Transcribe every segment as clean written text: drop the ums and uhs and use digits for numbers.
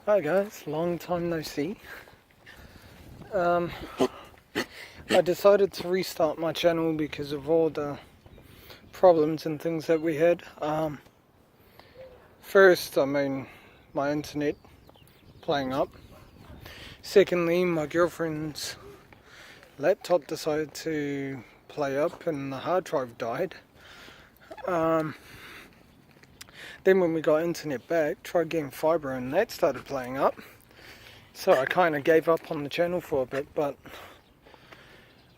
Hi guys, long time no see. I decided to restart my channel because of all the problems and things that we had. First, my internet playing up. Secondly, my girlfriend's laptop decided to play up and the hard drive died. Then when we got internet back, tried getting fibre and that started playing up. So I kind of gave up on the channel for a bit, but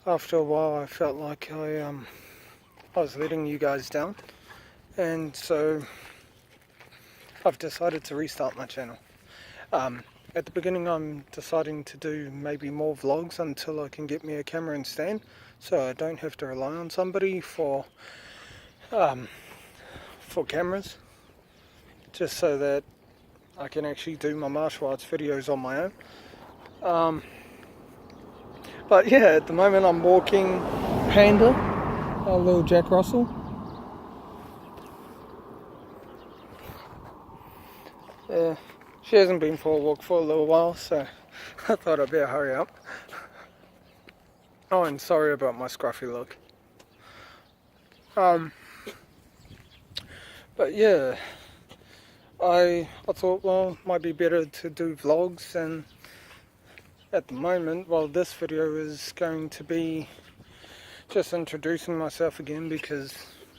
after a while I felt like I was letting you guys down, and so I've decided to restart my channel. At the beginning I'm deciding to do maybe more vlogs until I can get me a camera and stand, so I don't have to rely on somebody for cameras, just so that I can actually do my martial arts videos on my own. But yeah, at the moment I'm walking Panda, our little Jack Russell. Yeah, she hasn't been for a walk for a little while, so I thought I'd better hurry up. Oh, and sorry about my scruffy look. But yeah, I thought, well, might be better to do vlogs, and at the moment, well, this video is going to be just introducing myself again, because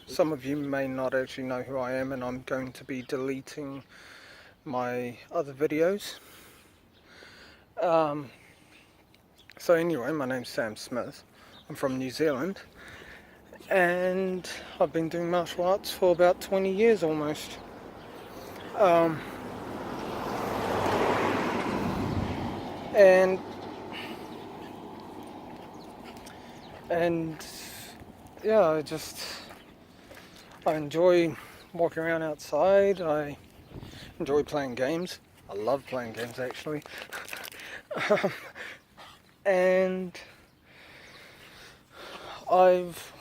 some of you may not actually know who I am, and I'm going to be deleting my other videos. So anyway, my name's Sam Smith. I'm from New Zealand, and I've been doing martial arts for about 20 years almost. And yeah, I enjoy walking around outside. I enjoy playing games. I love playing games, actually. And I've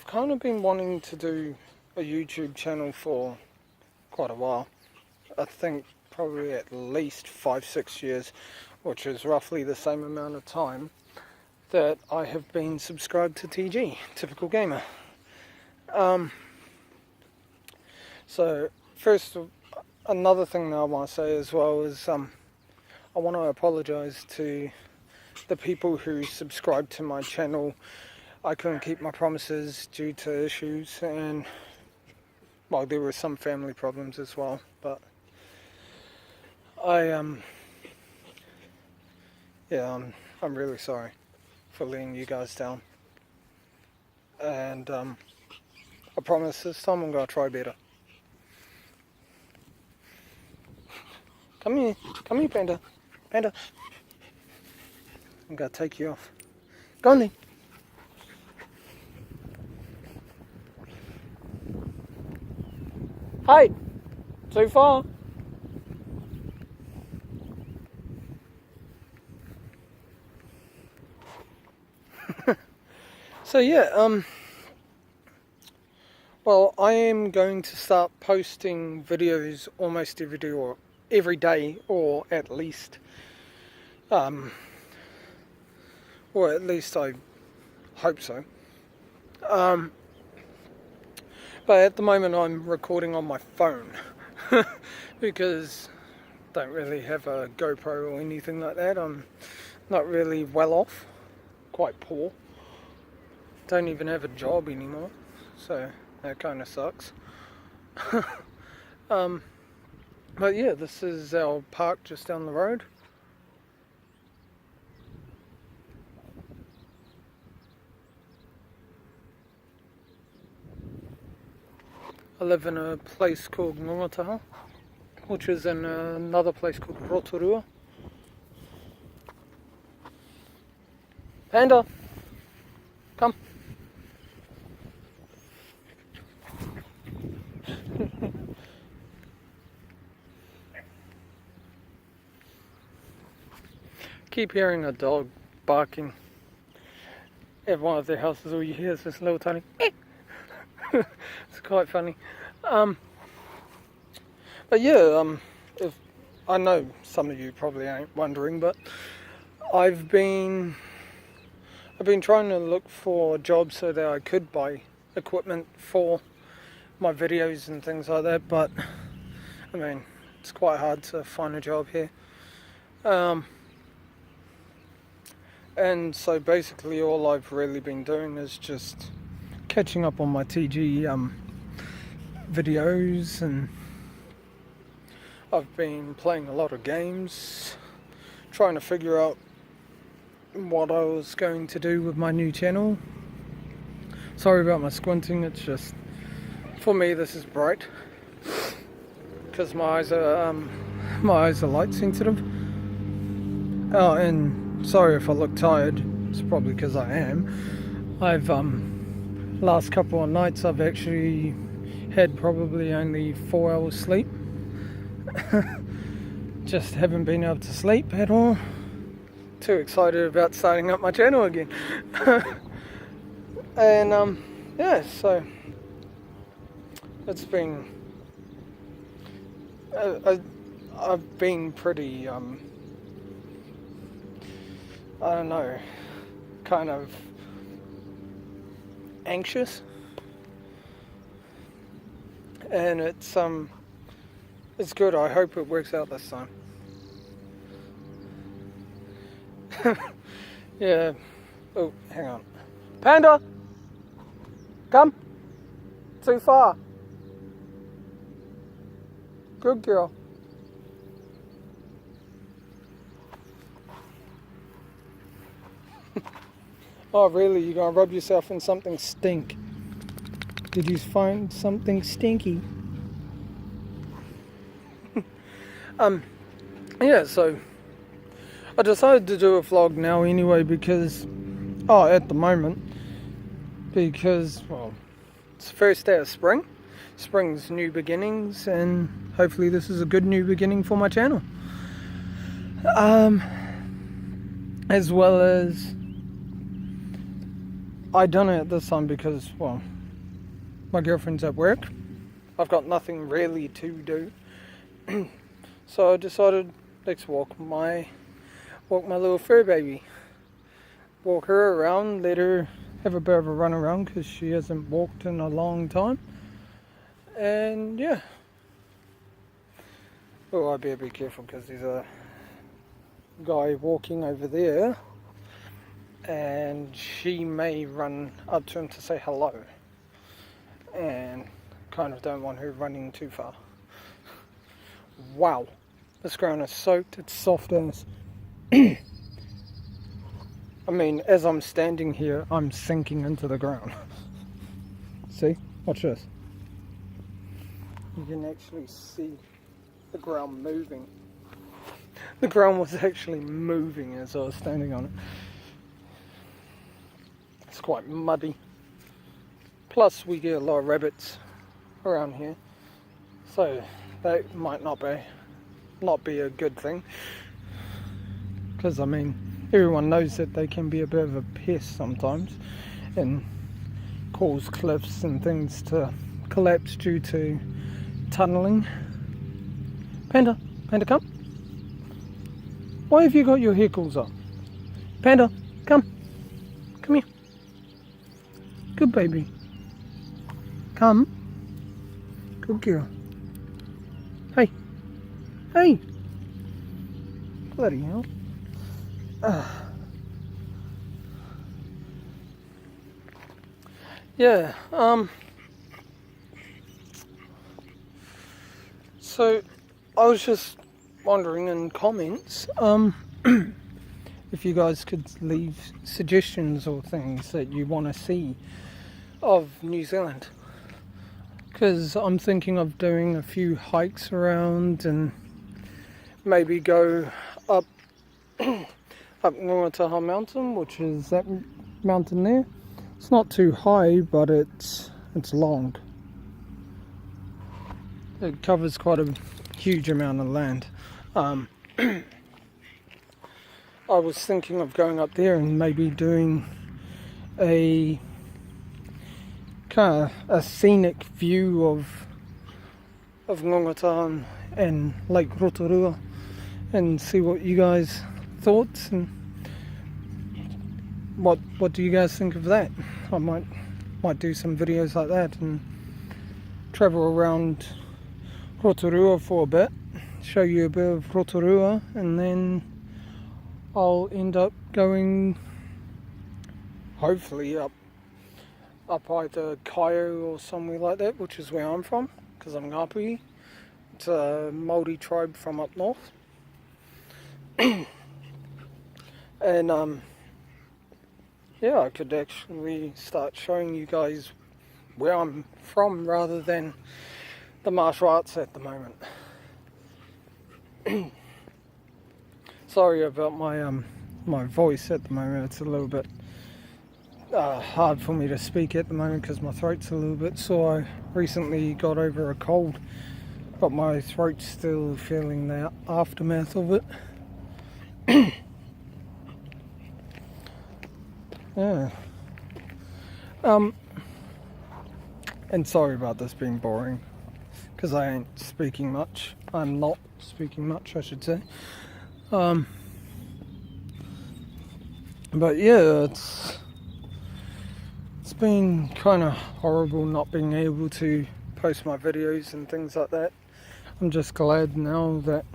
kind of been wanting to do a YouTube channel for quite a while. I think probably at least 5-6 years, which is roughly the same amount of time that I have been subscribed to TG, Typical Gamer. So first, another thing that I want to say as well is I want to apologise to the people who subscribed to my channel. I couldn't keep my promises due to issues, and well, there were some family problems as well, but I'm really sorry for letting you guys down, and I promise this time I'm gonna try better. Come here, Panda. Panda. I'm gonna take you off. Go on then. Hi. So far. So yeah, well, I am going to start posting videos almost every day, or at least I hope so. But at the moment I'm recording on my phone because I don't really have a GoPro or anything like that. I'm not really well off, quite poor. Don't even have a job anymore, so that kind of sucks. But yeah, this is our park just down the road. I live in a place called Ngongataha, which is in another place called Rotorua. Panda, come. Keep hearing a dog barking at one of their houses. All you hear is this little tiny it's quite funny. But yeah, if I know some of you probably ain't wondering, but I've been trying to look for jobs so that I could buy equipment for my videos and things like that, but I mean, it's quite hard to find a job here. And so basically all I've really been doing is just catching up on my TG videos, and I've been playing a lot of games, trying to figure out what I was going to do with my new channel. Sorry about my squinting, it's just, for me this is bright, because my eyes are light sensitive. Oh, and sorry if I look tired, it's probably because I am. I've last couple of nights I've actually had probably only 4 hours sleep. Just haven't been able to sleep at all. Too excited about starting up my channel again. And yeah, so it's been I've been pretty I don't know, kind of anxious, and it's good. I hope it works out this time. Yeah. Oh, hang on. Panda! Come! Too far. Good girl. Oh, really? You're gonna rub yourself in something stink? Did you find something stinky? Yeah, so I decided to do a vlog now anyway because, at the moment, because, well, it's the first day of spring. Spring's new beginnings, and hopefully this is a good new beginning for my channel. As well as, I done it this time because, well, my girlfriend's at work. I've got nothing really to do. So I decided, let's walk my little fur baby. Walk her around, let her have a bit of a run around because she hasn't walked in a long time. And yeah. Oh, I better be careful because there's a guy walking over there, and she may run up to him to say hello, and kind of don't want her running too far. Wow, this ground is soaked, it's soft as I mean, as I'm standing here, I'm sinking into the ground. See, watch this. You can actually see the ground moving. The ground was actually moving as I was standing on it. It's quite muddy. Plus we get a lot of rabbits around here, so that might not be a good thing. Because I mean, everyone knows that they can be a bit of a pest sometimes and cause cliffs and things to collapse due to tunneling. Panda, come. Why have you got your haircuts up? Panda, come here. Good baby. Come. Good girl. Hey. Bloody hell. Yeah, so I was just wondering in comments, if you guys could leave suggestions or things that you want to see of New Zealand, because I'm thinking of doing a few hikes around and maybe go up Ngongataha Mountain, which is that mountain there. It's not too high, but it's long. It covers quite a huge amount of land. I was thinking of going up there and maybe doing a kind of a scenic view of Ngongataha and Lake Rotorua, and see what you guys thoughts and what do you guys think of that. I might do some videos like that and travel around Rotorua for a bit, show you a bit of Rotorua, and then I'll end up going hopefully up either Kaio or somewhere like that, which is where I'm from, because I'm Ngāpuhi. It's a Māori tribe from up north. And yeah, I could actually start showing you guys where I'm from rather than the martial arts at the moment. Sorry about my my voice at the moment. It's a little bit hard for me to speak at the moment because my throat's a little bit sore. I recently got over a cold, but my throat's still feeling the aftermath of it. Yeah. And sorry about this being boring, because I ain't speaking much. I'm not speaking much, I should say. But yeah, it's been kind of horrible not being able to post my videos and things like that. I'm just glad now that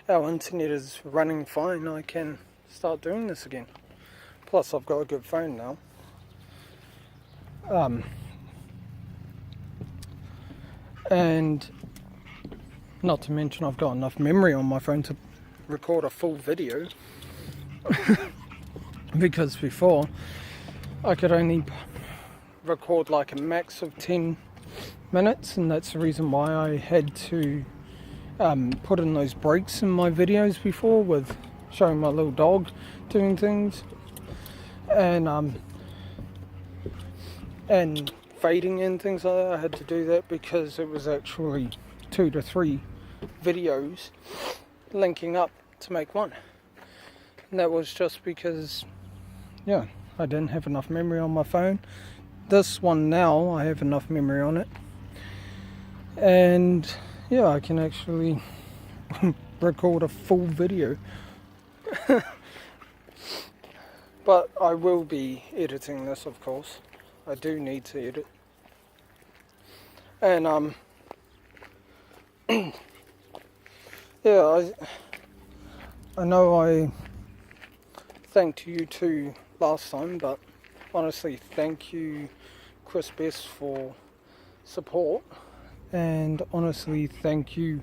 our internet is running fine, I can start doing this again. Plus I've got a good phone now. And not to mention I've got enough memory on my phone to record a full video. Because before I could only record like a max of 10 minutes, and that's the reason why I had to put in those breaks in my videos before, with showing my little dog doing things and fading in things like that. I had to do that because it was actually 2 to 3 videos linking up to make one, and that was just because I didn't have enough memory on my phone. This one now I have enough memory on it, and I can actually record a full video. But I will be editing this, of course. I do need to edit. And I know I thanked you two last time, but honestly, thank you, Chris Best, for support, and honestly, thank you,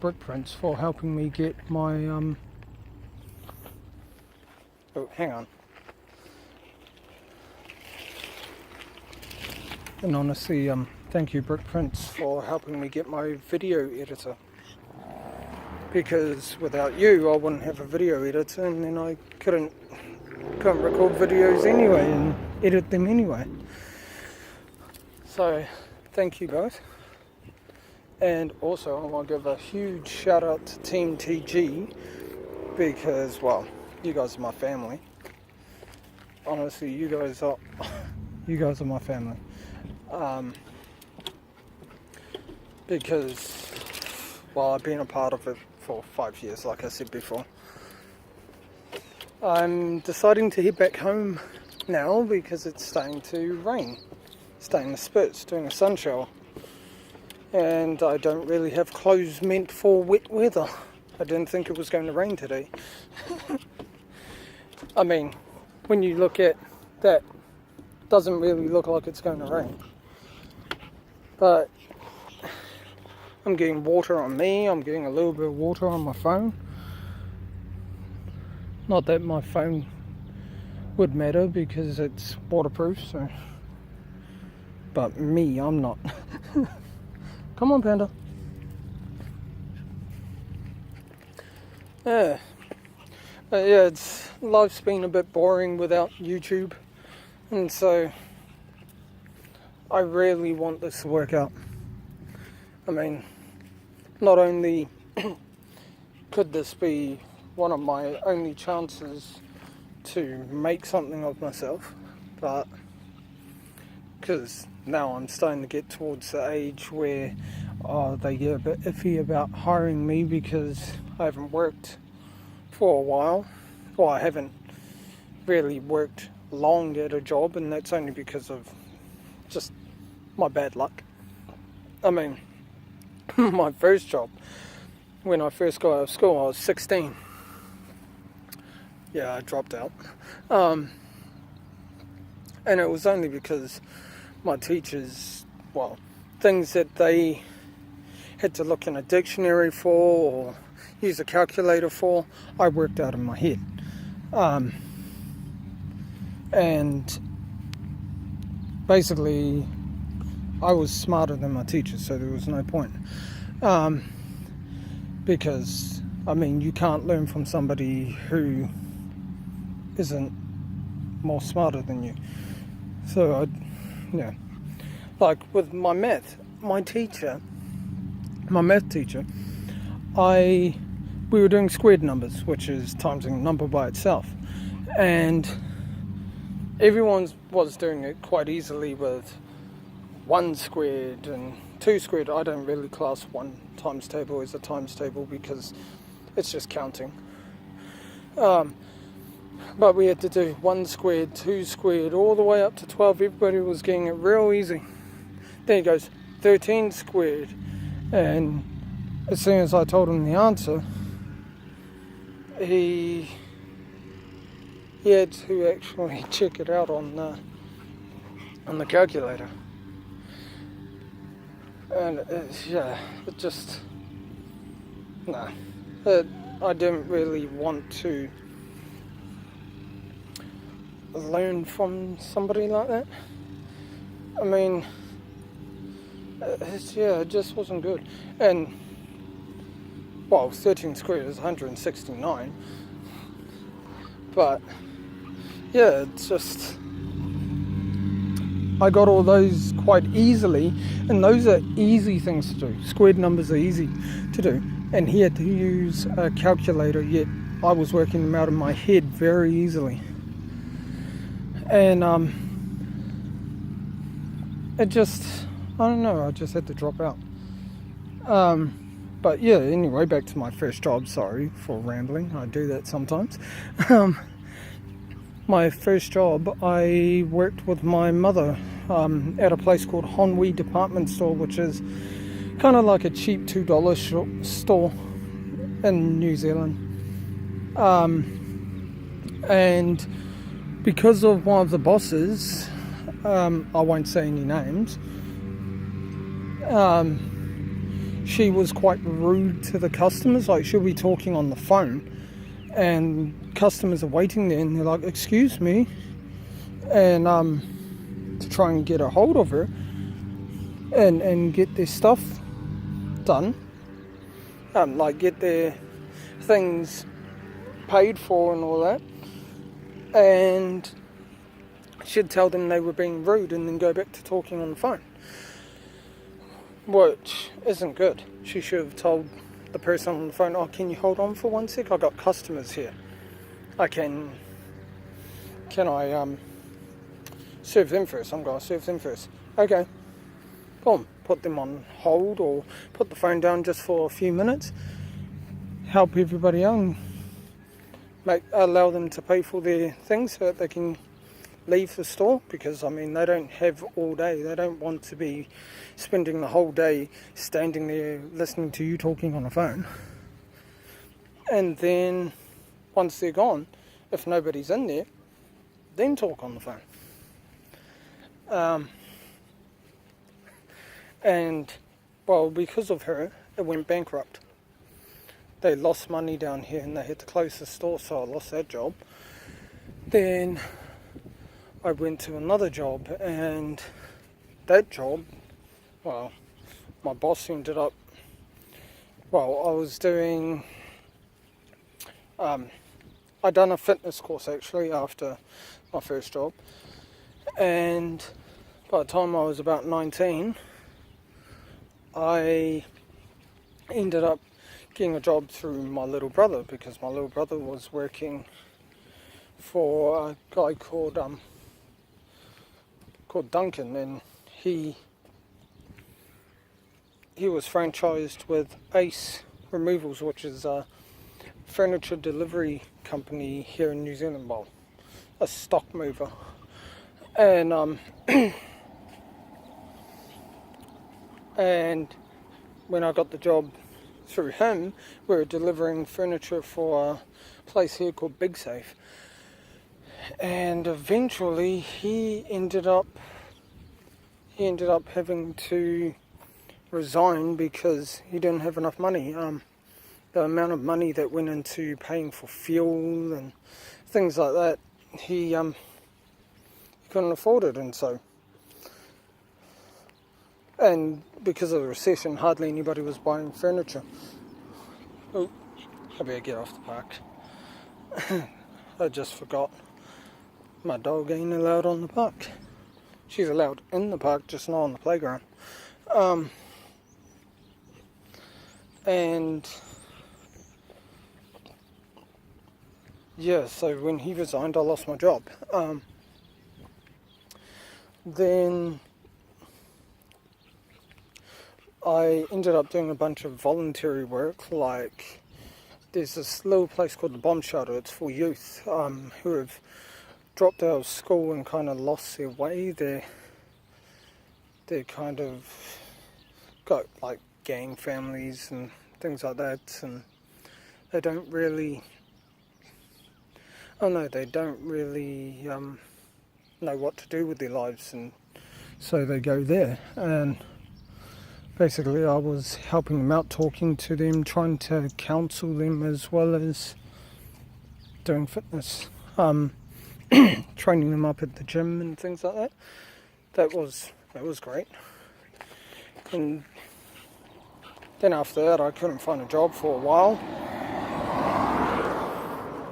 Brick Prince, for helping me get my oh, hang on. And honestly, thank you, Brick Prince, for helping me get my video editor. Because without you, I wouldn't have a video editor, and then I couldn't record videos anyway and edit them anyway. So, thank you both. And also, I want to give a huge shout out to Team TG, because, well, you guys are my family. Honestly, you guys are my family. Because, well, I've been a part of it for 5 years, like I said before. I'm deciding to head back home now because it's starting to rain. It's starting to spurts, doing a sun shower. And I don't really have clothes meant for wet weather. I didn't think it was going to rain today. I mean, when you look at that, it doesn't really look like it's going to rain. But I'm getting water on me, I'm getting a little bit of water on my phone. Not that my phone would matter because it's waterproof, so. But me, I'm not. Come on, Panda. Yeah. Life's been a bit boring without YouTube. And so I really want this to work out. I mean, not only could this be one of my only chances to make something of myself, but because now I'm starting to get towards the age where they get a bit iffy about hiring me because I haven't worked for a while. Well, I haven't really worked long at a job, and that's only because of just my bad luck. I mean, my first job, when I first got out of school, I was 16. Yeah, I dropped out. And it was only because my teachers, well, things that they had to look in a dictionary for or use a calculator for, I worked out in my head. And basically, I was smarter than my teachers, so there was no point. Because, I mean, you can't learn from somebody who isn't more smarter than you. So, like with my math teacher, we were doing squared numbers, which is timesing a number by itself. And everyone was doing it quite easily with 1 squared and 2 squared. I don't really class 1 times table as a times table because it's just counting. But we had to do 1 squared, 2 squared, all the way up to 12. Everybody was getting it real easy. Then he goes 13 squared. And as soon as I told him the answer, he had to actually check it out on the calculator. And I didn't really want to learn from somebody like that. I mean, it just wasn't good. And, well, 13 squared is 169. But, yeah, it's just, I got all those quite easily, and those are easy things to do. Squared numbers are easy to do. And he had to use a calculator, yet I was working them out in my head very easily. And it just, I don't know, I just had to drop out. But yeah, anyway, back to my first job. Sorry for rambling, I do that sometimes. My first job, I worked with my mother at a place called Honwe Department Store, which is kind of like a cheap $2 store in New Zealand. And because of one of the bosses, I won't say any names, she was quite rude to the customers. Like, she'll be talking on the phone and customers are waiting there and they're like, excuse me, and to try and get a hold of her and get their stuff done, like get their things paid for and all that, and she'd tell them they were being rude and then go back to talking on the phone, which isn't good. She should have told the person on the phone, oh, can you hold on for 1 sec? I got customers here. Can I serve them first? I'm going to serve them first. Okay. Boom. Put them on hold or put the phone down just for a few minutes. Help everybody out and allow them to pay for their things so that they can leave the store, because I mean they don't have all day. They don't want to be spending the whole day standing there listening to you talking on the phone. And then once they're gone, if nobody's in there, then talk on the phone. And well, because of her, it went bankrupt. They lost money down here and they had to close the store, so I lost that job. Then I went to another job, and that job, well, my boss ended up, well, I was doing, I'd done a fitness course actually after my first job, and by the time I was about 19, I ended up getting a job through my little brother, because my little brother was working for a guy called Duncan, and he was franchised with Ace Removals, which is a furniture delivery company here in New Zealand, well, a stock mover. And and when I got the job through him, we were delivering furniture for a place here called Big Safe. And eventually he ended up having to resign because he didn't have enough money. The amount of money that went into paying for fuel and things like that, he couldn't afford it, and because of the recession, hardly anybody was buying furniture. Oh, I better get off the park. I just forgot. My dog ain't allowed on the park. She's allowed in the park, just not on the playground. And yeah, so when he resigned, I lost my job. Then I ended up doing a bunch of voluntary work, like there's this little place called the Bomb Shelter. It's for youth who have dropped out of school and kind of lost their way. They're kind of got like gang families and things like that, and they don't really know what to do with their lives, and so they go there. And basically I was helping them out, talking to them, trying to counsel them, as well as doing fitness, training them up at the gym and things like that. That was great. And then after that I couldn't find a job for a while,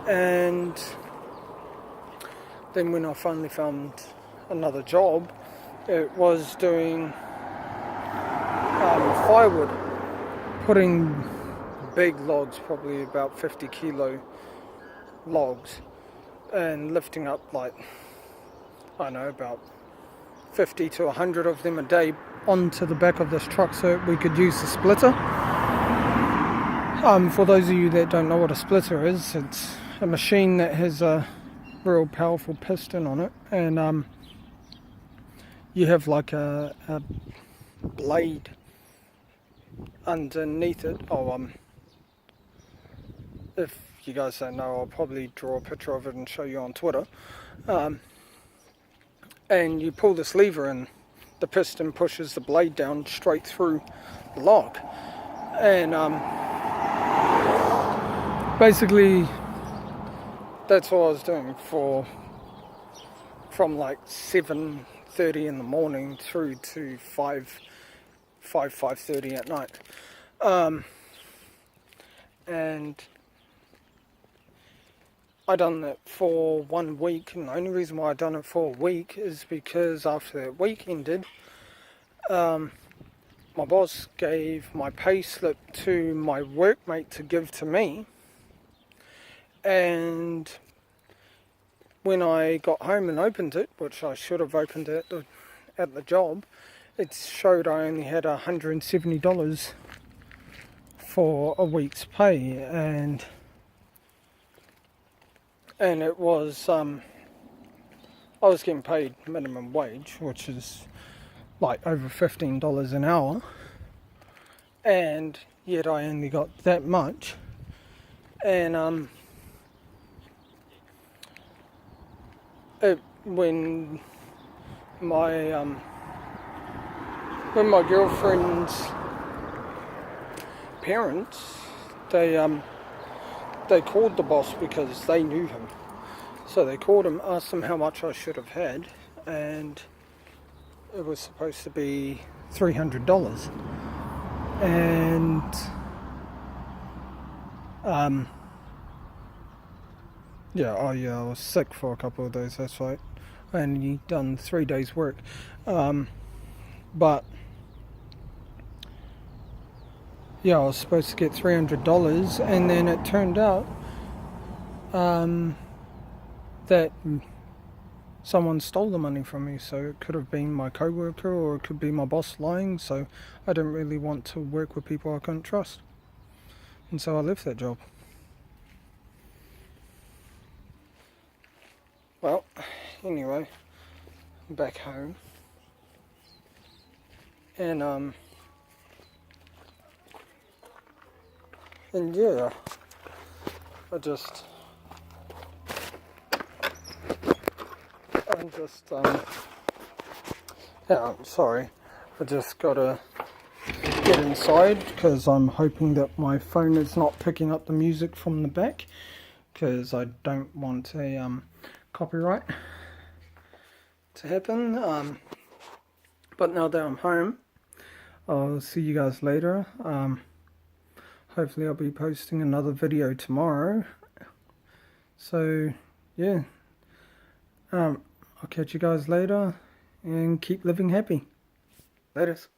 and then when I finally found another job, it was doing firewood, putting big logs, probably about 50 kilo logs, and lifting up like, I don't know, about 50 to 100 of them a day onto the back of this truck so we could use the splitter. For those of you that don't know what a splitter is, it's a machine that has a real powerful piston on it, and you have like a blade underneath it. If you guys don't know, I'll probably draw a picture of it and show you on Twitter. And you pull this lever and the piston pushes the blade down straight through the log. And basically that's what I was doing from like 7:30 in the morning through to 5:30 at night. And I done that for 1 week, and the only reason why I done it for a week is because after that week ended, my boss gave my pay slip to my workmate to give to me, and when I got home and opened it, which I should have opened it at the job, it showed I only had $170 for a week's pay, and it was I was getting paid minimum wage, which is like over $15 an hour, and yet I only got that much. And when my girlfriend's parents, they called the boss because they knew him. So they called him, asked him how much I should have had, and it was supposed to be $300. And I was sick for a couple of days, that's right. I only done 3 days work. But I was supposed to get $300, and then it turned out that someone stole the money from me. So it could have been my co-worker, or it could be my boss lying. So I didn't really want to work with people I couldn't trust, and so I left that job. Well, anyway, I'm back home. And yeah, I'm just yeah, I'm sorry. I just gotta get inside because I'm hoping that my phone is not picking up the music from the back, because I don't want a copyright to happen. But now that I'm home, I'll see you guys later. Hopefully I'll be posting another video tomorrow. So yeah, I'll catch you guys later and keep living happy. Laters.